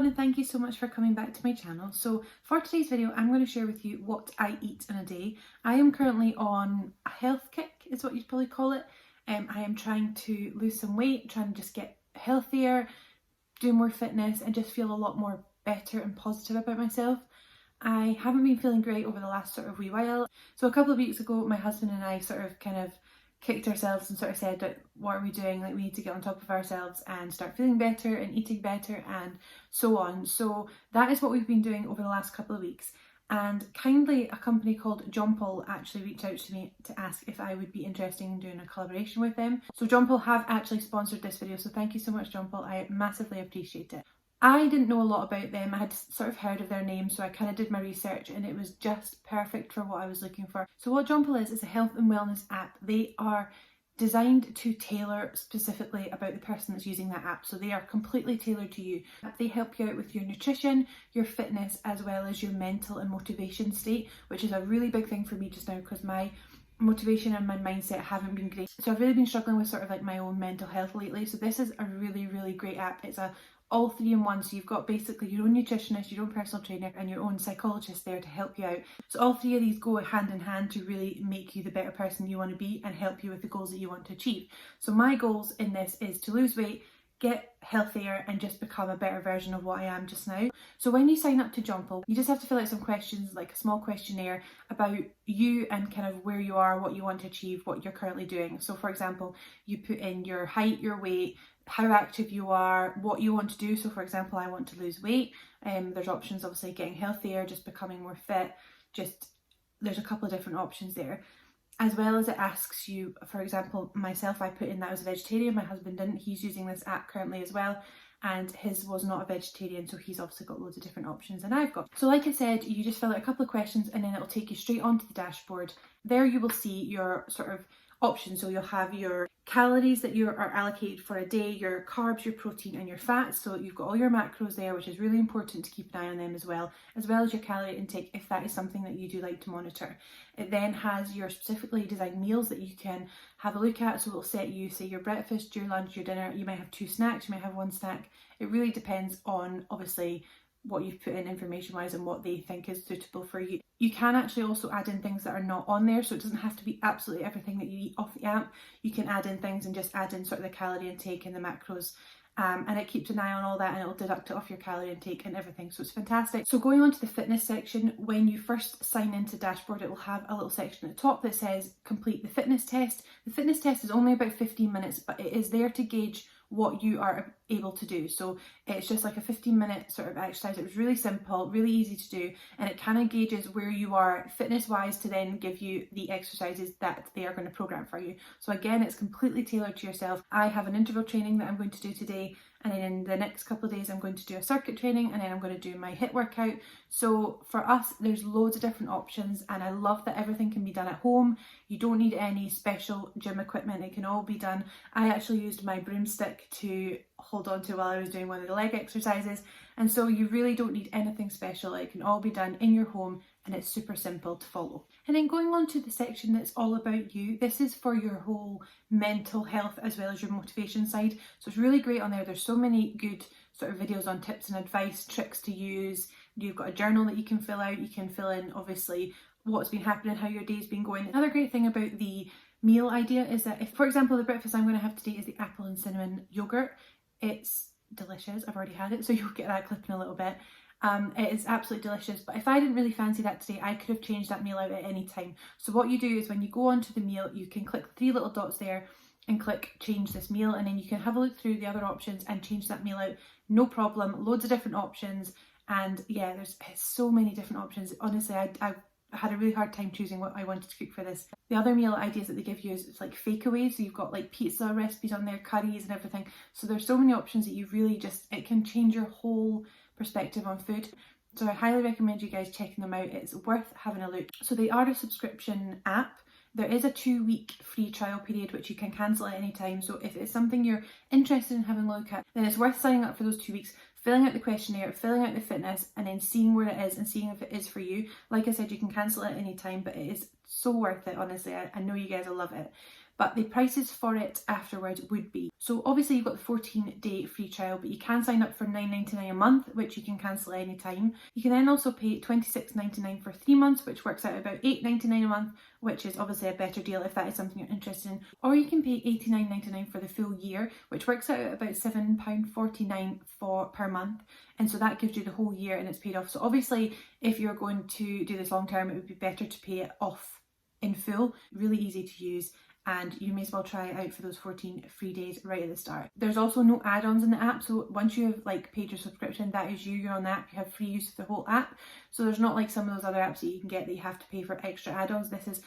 everyone, and thank you so much for coming back to my channel. So for today's video, I'm going to share with you what I eat in a day. I am currently on a health kick, is what you'd probably call it. I am trying to lose some weight, trying to just get healthier, do more fitness and just feel a lot more better and positive about myself. I haven't been feeling great over the last sort of wee while. So a couple of weeks ago, my husband and I sort of kind of kicked ourselves and sort of said that what are we doing, like we need to get on top of ourselves and start feeling better and eating better and so on. So that is what we've been doing over the last couple of weeks, and kindly a company called Jonple actually reached out to me to ask if I would be interested in doing a collaboration with them. So Jonple have actually sponsored this video, so thank you so much Jonple, I massively appreciate it. I didn't know a lot about them. I had sort of heard of their name, so I kind of did my research and it was just perfect for what I was looking for. So what Jonple is a health and wellness app. They are designed to tailor specifically about the person that's using that app. So they are completely tailored to you. They help you out with your nutrition, your fitness, as well as your mental and motivation state, which is a really big thing for me just now because my motivation and my mindset haven't been great. So I've really been struggling with sort of like my own mental health lately. So this is a really, really great app. It's all three in one, so you've got basically your own nutritionist, your own personal trainer and your own psychologist there to help you out. So all three of these go hand in hand to really make you the better person you want to be and help you with the goals that you want to achieve. So my goals in this is to lose weight, get healthier and just become a better version of what I am just now. So when you sign up to Jonple, you just have to fill out some questions, like a small questionnaire about you and kind of where you are, what you want to achieve, what you're currently doing. So for example, you put in your height, your weight, how active you are, what you want to do. So for example, I want to lose weight. There's options, obviously getting healthier, just becoming more fit, there's a couple of different options there. As well as it asks you, for example, myself, I put in that I was a vegetarian, my husband didn't, he's using this app currently as well, and his was not a vegetarian, so he's obviously got loads of different options than I've got. So like I said, you just fill out a couple of questions and then it'll take you straight onto the dashboard. There you will see your sort of options, so you'll have your calories that you are allocated for a day, your carbs, your protein and your fats. So you've got all your macros there, which is really important to keep an eye on them as well as your calorie intake if that is something that you do like to monitor. It then has your specifically designed meals that you can have a look at. So it'll set you, say, your breakfast, your lunch, your dinner. You might have 2 snacks, you might have 1 snack. It really depends on obviously what you've put in information wise and what they think is suitable for you. You can actually also add in things that are not on there, so it doesn't have to be absolutely everything that you eat off the app. You can add in things and just add in sort of the calorie intake and the macros, and it keeps an eye on all that and it'll deduct it off your calorie intake and everything, so it's fantastic. So going on to the fitness section, when you first sign into dashboard, it will have a little section at the top that says complete the fitness test. The fitness test is only about 15 minutes, but it is there to gauge what you are able to do. So it's just like a 15-minute sort of exercise. It was really simple, really easy to do, and it kind of gauges where you are fitness wise to then give you the exercises that they are going to program for you. So again, it's completely tailored to yourself. I have an interval training that I'm going to do today, and then in the next couple of days I'm going to do a circuit training, and then I'm going to do my HIIT workout. So for us, there's loads of different options, and I love that everything can be done at home. You don't need any special gym equipment, it can all be done. I actually used my broomstick to hold on to while I was doing one of the leg exercises, and so you really don't need anything special. It can all be done in your home and it's super simple to follow. And then going on to the section that's all about you, this is for your whole mental health as well as your motivation side. So it's really great on there. There's so many good sort of videos on tips and advice, tricks to use. You've got a journal that you can fill out. You can fill in obviously what's been happening, how your day's been going. Another great thing about the meal idea is that if, for example, the breakfast I'm going to have today is the apple and cinnamon yogurt. It's delicious. I've already had it, so you'll get that clip in a little bit. It is absolutely delicious, but if I didn't really fancy that today, I could have changed that meal out at any time. So what you do is when you go onto the meal, you can click the 3 little dots there and click change this meal, and then you can have a look through the other options and change that meal out, no problem. Loads of different options, and yeah, there's so many different options. Honestly, I had a really hard time choosing what I wanted to cook for this. The other meal ideas that they give you is it's like fakeaways, so you've got like pizza recipes on there, curries and everything. So there's so many options that you really it can change your whole perspective on food. So I highly recommend you guys checking them out. It's worth having a look. So they are a subscription app. There is a 2-week free trial period which you can cancel at any time. So if it's something you're interested in having a look at, then it's worth signing up for those 2 weeks, filling out the questionnaire, filling out the fitness, and then seeing where it is and seeing if it is for you. Like I said, you can cancel it at any time, but it is so worth it, honestly. I know you guys will love it. but the prices for it afterwards would be. So obviously you've got the 14-day free trial, but you can sign up for £9.99 a month, which you can cancel any time. You can then also pay £26.99 for 3 months, which works out about £8.99 a month, which is obviously a better deal if that is something you're interested in. Or you can pay £89.99 for the full year, which works out at about £7.49 per month. And so that gives you the whole year and it's paid off. So obviously if you're going to do this long term, it would be better to pay it off in full. Really easy to use, and you may as well try it out for those 14 free days right at the start. There's also no add-ons in the app, so once you have paid your subscription, that is you're on the app, you have free use of the whole app. So there's not like some of those other apps that you can get that you have to pay for extra add-ons. This is,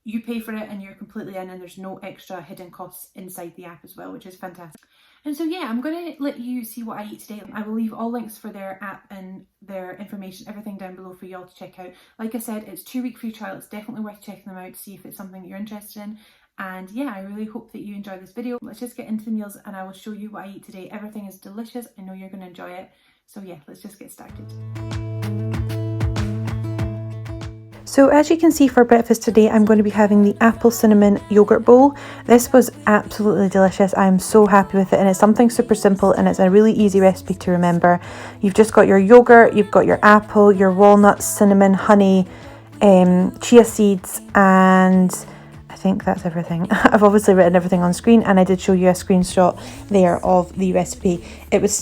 you pay for it and you're completely in, and there's no extra hidden costs inside the app as well, which is fantastic. And so yeah, I'm going to let you see what I eat today. I will leave all links for their app and their information, everything down below for y'all to check out. Like I said, it's 2-week free trial. It's definitely worth checking them out to see if it's something that you're interested in. And yeah, I really hope that you enjoy this video. Let's just get into the meals and I will show you what I eat today. Everything is delicious. I know you're going to enjoy it. So yeah, let's just get started. So as you can see, for breakfast today, I'm going to be having the apple cinnamon yogurt bowl. This was absolutely delicious. I'm so happy with it, and it's something super simple and it's a really easy recipe to remember. You've just got your yogurt, you've got your apple, your walnuts, cinnamon, honey, chia seeds, and I think that's everything. I've obviously written everything on screen, and I did show you a screenshot there of the recipe. It was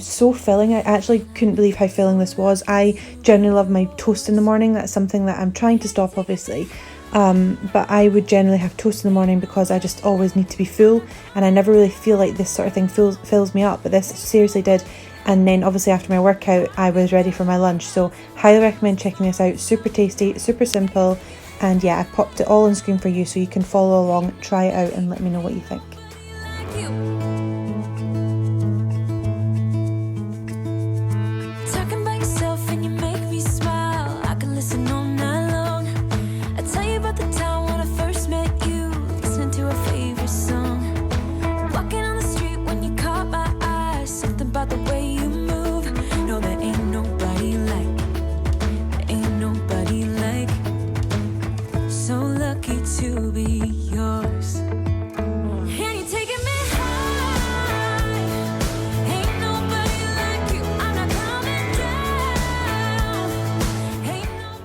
so filling. I actually couldn't believe how filling this was. I generally love my toast in the morning. That's something that I'm trying to stop, obviously. But I would generally have toast in the morning because I just always need to be full, and I never really feel like this sort of thing fills me up, but this seriously did. And then obviously after my workout, I was ready for my lunch. So highly recommend checking this out. Super tasty, super simple. And yeah, I popped it all on screen for you so you can follow along, try it out and let me know what you think.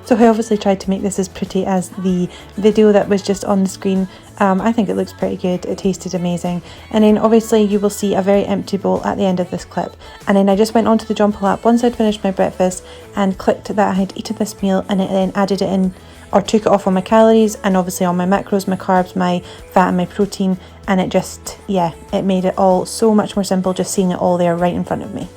So I obviously tried to make this as pretty as the video that was just on the screen. I think it looks pretty good. It tasted amazing. And then obviously you will see a very empty bowl at the end of this clip. And then I just went onto the Jonple app once I'd finished my breakfast and clicked that I had eaten this meal, and it then added it in, or took it off on my calories and obviously on my macros, my carbs, my fat and my protein. And it just, yeah, it made it all so much more simple just seeing it all there right in front of me.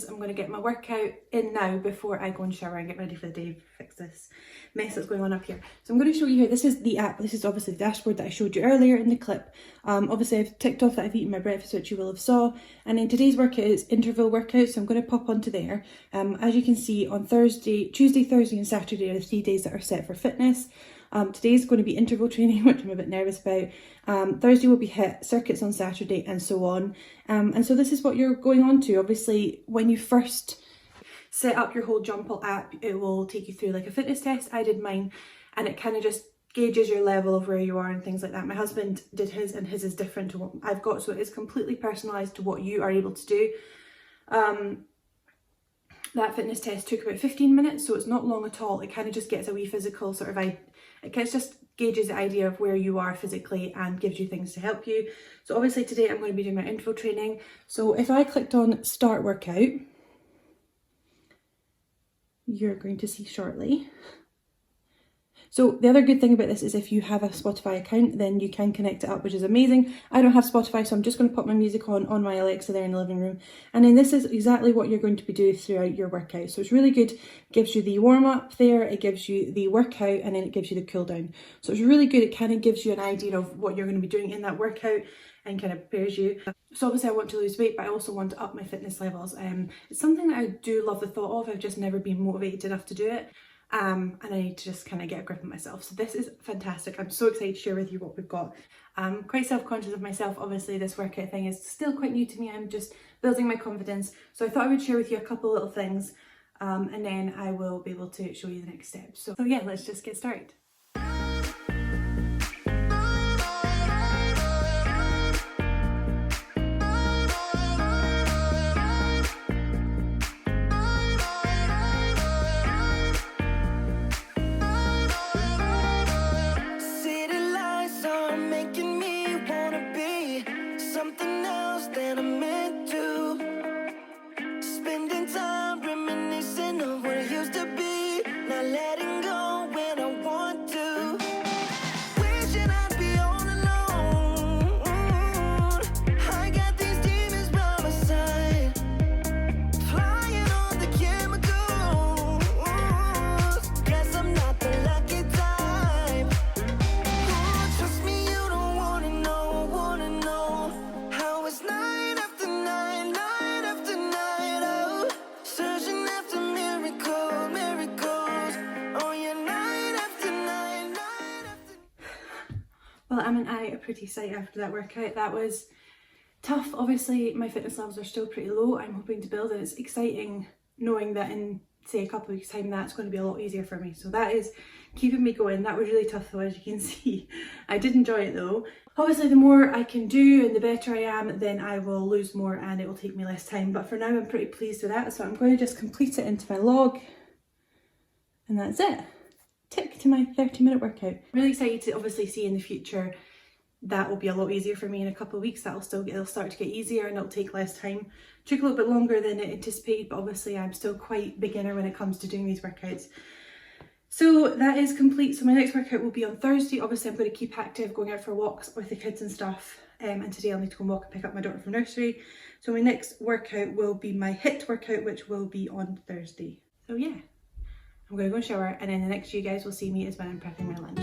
I'm going to get my workout in now before I go and shower and get ready for the day, fix this mess that's going on up here. So I'm going to show you here. This is the app. This is obviously the dashboard that I showed you earlier in the clip. Obviously I've ticked off that I've eaten my breakfast, which you will have saw. And then today's workout is interval workout, so I'm going to pop onto there. As you can see, on Tuesday, Thursday and Saturday are the 3 days that are set for fitness. Today's going to be interval training, which I'm a bit nervous about. Thursday will be HIIT, circuits on Saturday, and so on. And so this is what you're going on to. Obviously, when you first set up your whole Jonple app, it will take you through like a fitness test. I did mine, and it kind of just gauges your level of where you are and things like that. My husband did his, and his is different to what I've got, so it is completely personalised to what you are able to do. That fitness test took about 15 minutes, so it's not long at all. It kind of just gets a wee physical sort of, it just gauges the idea of where you are physically and gives you things to help you. So obviously today I'm going to be doing my interval training. So if I clicked on start workout, you're going to see shortly. So the other good thing about this is if you have a Spotify account, then you can connect it up, which is amazing. I don't have Spotify, so I'm just going to put my music on my Alexa there in the living room. And then this is exactly what you're going to be doing throughout your workout. So it's really good. It gives you the warm up there, it gives you the workout, and then it gives you the cool down. So it's really good. It kind of gives you an idea of what you're going to be doing in that workout and kind of prepares you. So obviously I want to lose weight, but I also want to up my fitness levels. It's something that I do love the thought of. I've just never been motivated enough to do it. And I need to just kind of get a grip on myself. So this is fantastic. I'm so excited to share with you what we've got. I'm quite self-conscious of myself. Obviously this workout thing is still quite new to me. I'm just building my confidence. So I thought I would share with you a couple little things and then I will be able to show you the next steps. So yeah, let's just get started. Well, Em and I are pretty sight after that workout. That was tough. Obviously, my fitness levels are still pretty low. I'm hoping to build, and it's exciting knowing that in, say, a couple of weeks' time, that's going to be a lot easier for me. So that is keeping me going. That was really tough though, as you can see. I did enjoy it though. Obviously, the more I can do and the better I am, then I will lose more and it will take me less time. But for now, I'm pretty pleased with that. So I'm going to just complete it into my log, and that's it. Tick to my 30-minute workout. Really excited to obviously see in the future that will be a lot easier for me in a couple of weeks. It'll start to get easier and it'll take less time. Took a little bit longer than anticipated, but obviously I'm still quite beginner when it comes to doing these workouts. So that is complete. So my next workout will be on Thursday. Obviously I'm going to keep active, going out for walks with the kids and stuff. And today I'll need to go and walk and pick up my daughter from nursery. So my next workout will be my HIIT workout, which will be on Thursday. So yeah. I'm going to go and shower, and then the next you guys will see me is when I'm prepping my lunch.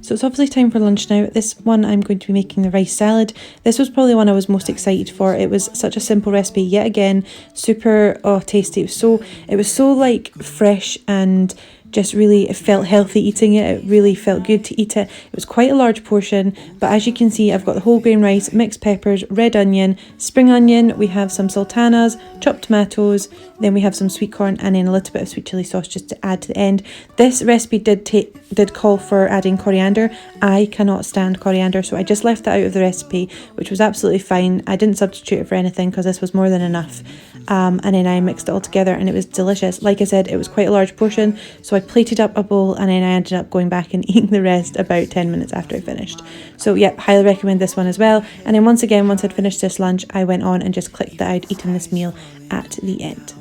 So it's obviously time for lunch now. This one I'm going to be making the rice salad. This was probably one I was most excited for. It was such a simple recipe, yet again, super tasty. It was so like fresh and just really, it felt healthy eating it. It really felt good to eat it. It was quite a large portion, but as you can see, I've got the whole grain rice, mixed peppers, red onion, spring onion, we have some sultanas, chopped tomatoes, then we have some sweet corn, and then a little bit of sweet chilli sauce just to add to the end. This recipe did call for adding coriander. I cannot stand coriander, so I just left that out of the recipe, which was absolutely fine. I didn't substitute it for anything because this was more than enough. And then I mixed it all together and it was delicious. Like I said, it was quite a large portion, so I plated up a bowl and then I ended up going back and eating the rest about 10 minutes after I finished. So yeah, highly recommend this one as well. And then once I'd finished this lunch, I went on and just clicked that I'd eaten this meal at the end.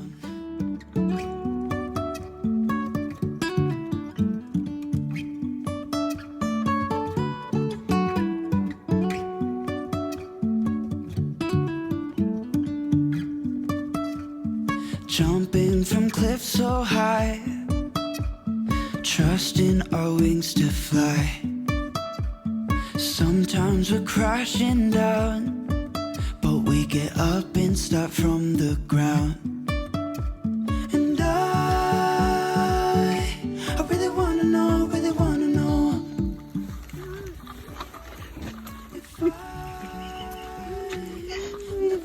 Jumping from cliffs so high, trusting our wings to fly. Sometimes we're crashing down, but we get up and start from the ground. And I really wanna know, if I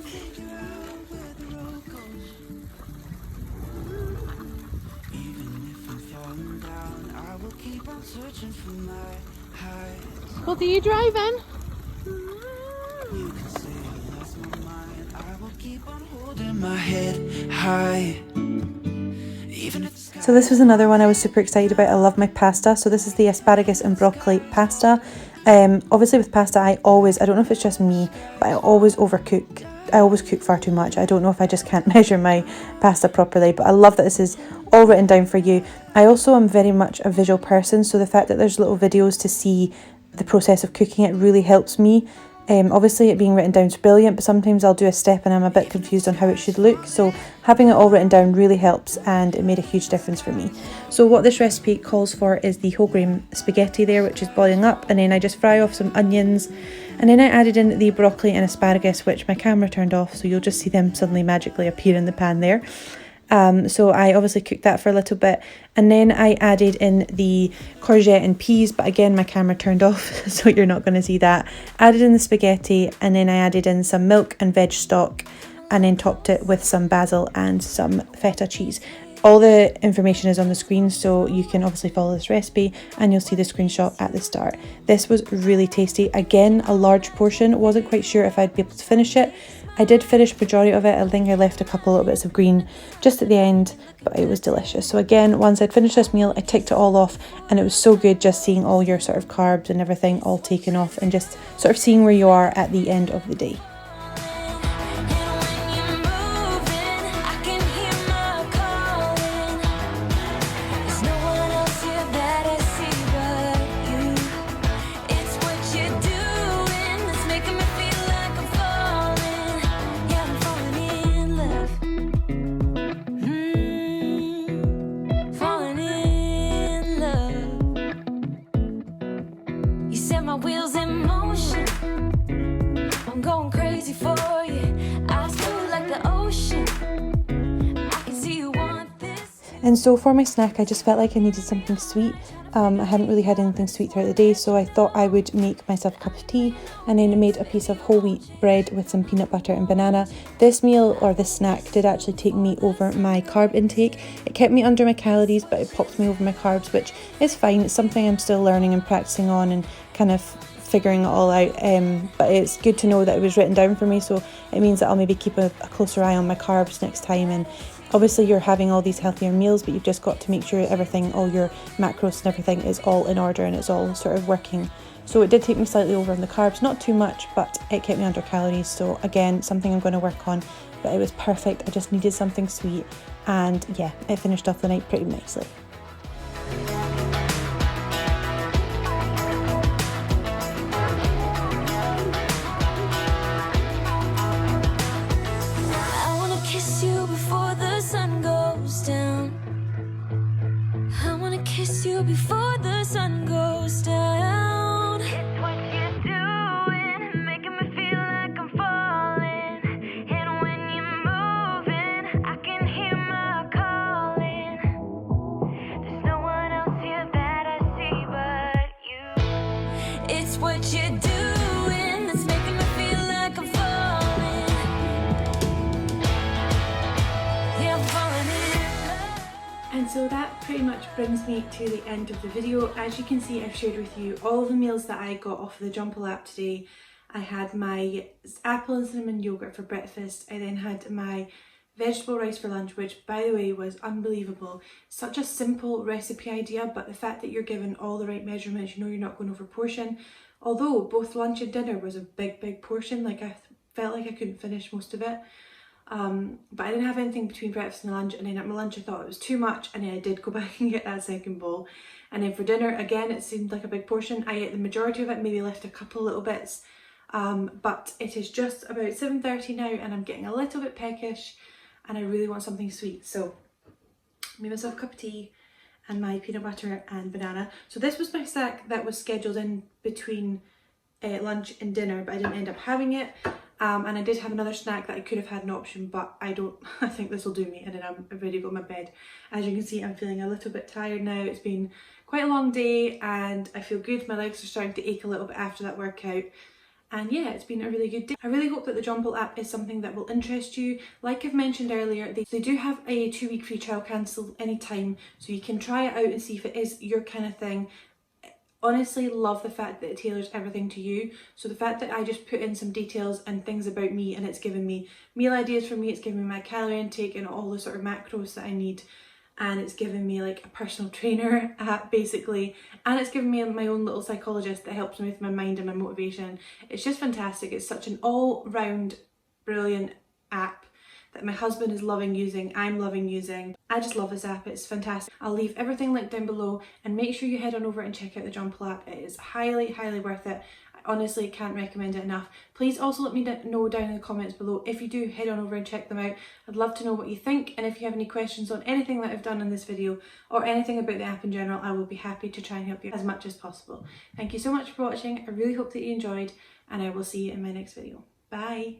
figure out where the road goes. Keep on searching for my highs. What are you driving? You can say I lost my mind. I will keep on holding my head high. Even if So this was another one I was super excited about. I love my pasta. So this is the asparagus and broccoli pasta. Obviously with pasta, I don't know if it's just me, but I always overcook. I always cook far too much. I don't know if I just can't measure my pasta properly, but I love that this is all written down for you. I also am very much a visual person, so the fact that there's little videos to see the process of cooking it really helps me. Obviously it being written down is brilliant, but sometimes I'll do a step and I'm a bit confused on how it should look, so having it all written down really helps, and it made a huge difference for me. So what this recipe calls for is the whole grain spaghetti there, which is boiling up, and then I just fry off some onions, and then I added in the broccoli and asparagus, which my camera turned off, so you'll just see them suddenly magically appear in the pan there. So I obviously cooked that for a little bit, and then I added in the courgette and peas, but again my camera turned off, so you're not going to see that. Added in the spaghetti, and then I added in some milk and veg stock, and then topped it with some basil and some feta cheese. All the information is on the screen, so you can obviously follow this recipe and you'll see the screenshot at the start. This was really tasty. Again, a large portion. Wasn't quite sure if I'd be able to finish it. I did finish majority of it. I think I left a couple little bits of green just at the end, but it was delicious. So again, once I'd finished this meal, I ticked it all off, and it was so good just seeing all your sort of carbs and everything all taken off and just sort of seeing where you are at the end of the day. And so for my snack, I just felt like I needed something sweet. I hadn't really had anything sweet throughout the day, so I thought I would make myself a cup of tea, and then I made a piece of whole wheat bread with some peanut butter and banana. This meal, or this snack, did actually take me over my carb intake. It kept me under my calories, but it popped me over my carbs, which is fine. It's something I'm still learning and practicing on and kind of figuring it all out, but it's good to know that it was written down for me, so it means that I'll maybe keep a closer eye on my carbs next time. And obviously you're having all these healthier meals, but you've just got to make sure everything, all your macros and everything is all in order and it's all sort of working. So it did take me slightly over on the carbs, not too much, but it kept me under calories. So again, something I'm going to work on, but it was perfect. I just needed something sweet, and yeah, it finished off the night pretty nicely. Before the sun goes down, it's what you're doing, making me feel like I'm falling. And when you're moving, I can hear my calling. There's no one else here that I see but you. It's what you're doing that's making me feel like I'm falling. Yeah, I'm falling in love. And so that pretty much brings me to the end of the video. As you can see, I've shared with you all of the meals that I got off the Jonple app today. I had my apple and cinnamon yogurt for breakfast. I then had my vegetable rice for lunch, which by the way was unbelievable. Such a simple recipe idea, but the fact that you're given all the right measurements, you know you're not going over portion. Although both lunch and dinner was a big portion, like I felt like I couldn't finish most of it. But I didn't have anything between breakfast and lunch, and then at my lunch I thought it was too much, and then I did go back and get that second bowl. And then for dinner, again, it seemed like a big portion. I ate the majority of it, maybe left a couple little bits, but it is just about 7:30 now and I'm getting a little bit peckish and I really want something sweet. So I made myself a cup of tea and my peanut butter and banana. So this was my snack that was scheduled in between lunch and dinner, but I didn't end up having it. And I did have another snack that I could have had an option, but I think this will do me, and then I'm ready to go to my bed. As you can see, I'm feeling a little bit tired now. It's been quite a long day and I feel good. My legs are starting to ache a little bit after that workout. And yeah, it's been a really good day. I really hope that the Jonple app is something that will interest you. Like I've mentioned earlier, they do have a 2-week free trial, cancel anytime, so you can try it out and see if it is your kind of thing. Honestly, love the fact that it tailors everything to you. So the fact that I just put in some details and things about me, and it's given me meal ideas for me, it's given me my calorie intake and all the sort of macros that I need, and it's given me like a personal trainer app basically, and it's given me my own little psychologist that helps me with my mind and my motivation. It's just fantastic. It's such an all-round brilliant app that my husband is loving using, I'm loving using. I just love this app, it's fantastic. I'll leave everything linked down below, and make sure you head on over and check out the Jonple app. It is highly worth it. I honestly can't recommend it enough. Please also let me know down in the comments below if you do head on over and check them out. I'd love to know what you think, and if you have any questions on anything that I've done in this video or anything about the app in general, I will be happy to try and help you as much as possible. Thank you so much for watching. I really hope that you enjoyed, and I will see you in my next video. Bye!